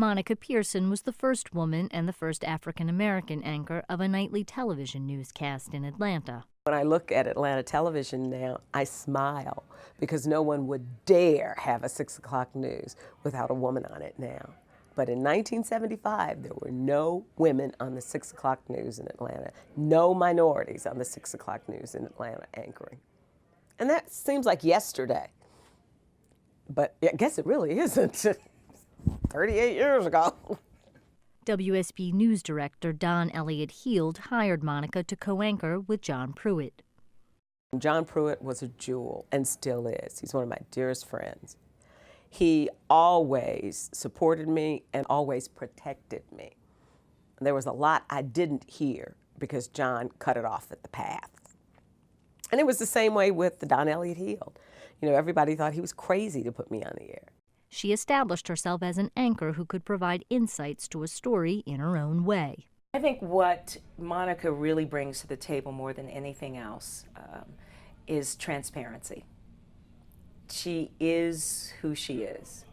Monica Pearson was the first woman and the first African-American anchor of a nightly television newscast in Atlanta. When I look at Atlanta television now, I smile because no one would dare have a 6 o'clock news without a woman on it now. But in 1975, there were no women on the 6 o'clock news in Atlanta, no minorities on the 6 o'clock news in Atlanta anchoring. And that seems like yesterday, but I guess it really isn't. 38 years ago. WSB News Director Don Elliott Heald hired Monica to co-anchor with John Pruitt. John Pruitt was a jewel and still is. He's one of my dearest friends. He always supported me and always protected me. There was a lot I didn't hear because John cut it off at the path. And it was the same way with Don Elliott Heald. You know, everybody thought he was crazy to put me on the air. She established herself as an anchor who could provide insights to a story in her own way. I think what Monica really brings to the table more than anything else is transparency. She is who she is,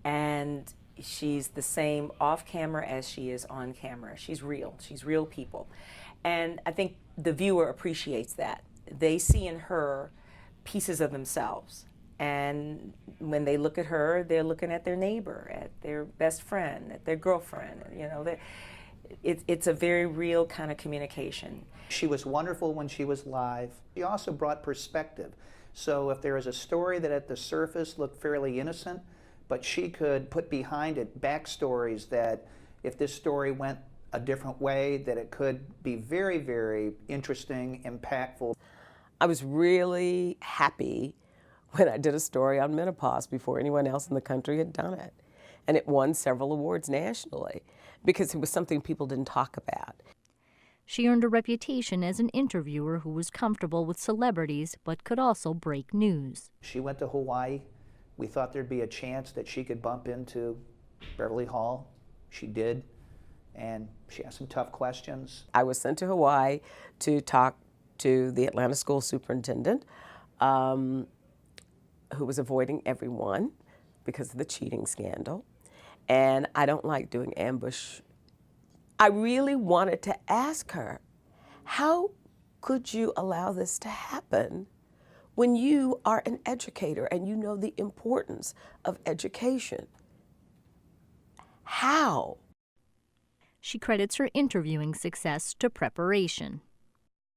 and she's the same off camera as she is on camera. She's real people. And I think the viewer appreciates that. They see in her pieces of themselves. And when they look at her, they're looking at their neighbor, at their best friend, at their girlfriend. You know, it's a very real kind of communication. She was wonderful when she was live. She also brought perspective. So if there is a story that at the surface looked fairly innocent, but she could put behind it backstories that if this story went a different way, that it could be very, very interesting, impactful. I was really happy when I did a story on menopause before anyone else in the country had done it. And it won several awards nationally because it was something people didn't talk about. She earned a reputation as an interviewer who was comfortable with celebrities but could also break news. She went to Hawaii. We thought there'd be a chance that she could bump into Beverly Hall. She did, and she asked some tough questions. I was sent to Hawaii to talk to the Atlanta school superintendent, who was avoiding everyone because of the cheating scandal. And I don't like doing ambush. I really wanted to ask her, how could you allow this to happen when you are an educator and you know the importance of education? How? She credits her interviewing success to preparation.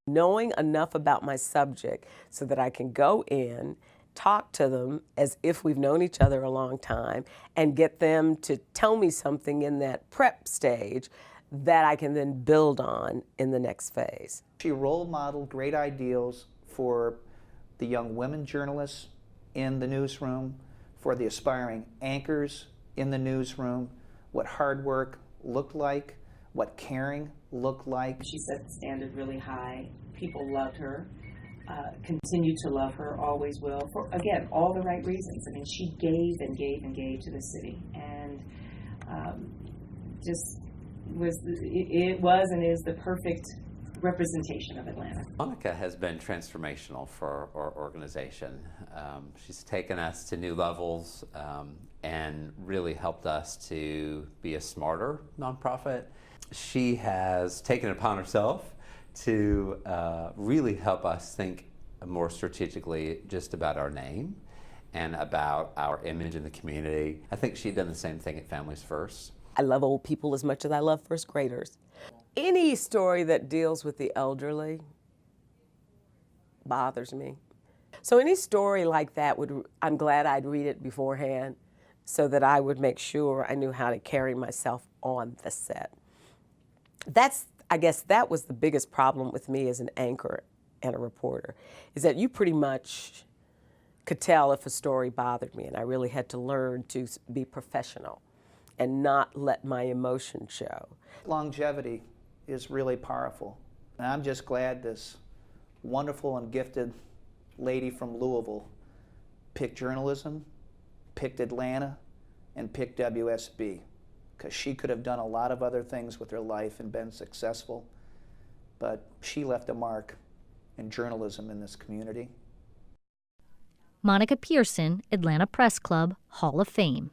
Knowing enough about my subject so that I can go in, talk to them as if we've known each other a long time, and get them to tell me something in that prep stage that I can then build on in the next phase. She role modeled great ideals for the young women journalists in the newsroom, for the aspiring anchors in the newsroom, what hard work looked like, what caring looked like. She set the standard really high. People loved her. Continue to love her, always will, for, again, all the right reasons. I mean, she gave and gave and gave to the city, and just it was and is the perfect representation of Atlanta. Monica has been transformational for our organization. She's taken us to new levels and really helped us to be a smarter nonprofit. She has taken it upon herself to really help us think more strategically just about our name and about our image in the community. I think she'd done the same thing at Families First. I love old people as much as I love first graders. Any story that deals with the elderly bothers me. So any story like that, I'm glad I'd read it beforehand so that I would make sure I knew how to carry myself on the set. I guess that was the biggest problem with me as an anchor and a reporter, is that you pretty much could tell if a story bothered me, and I really had to learn to be professional and not let my emotion show. Longevity is really powerful. And I'm just glad this wonderful and gifted lady from Louisville picked journalism, picked Atlanta, and picked WSB. Because she could have done a lot of other things with her life and been successful, but she left a mark in journalism in this community. Monica Pearson, Atlanta Press Club, Hall of Fame.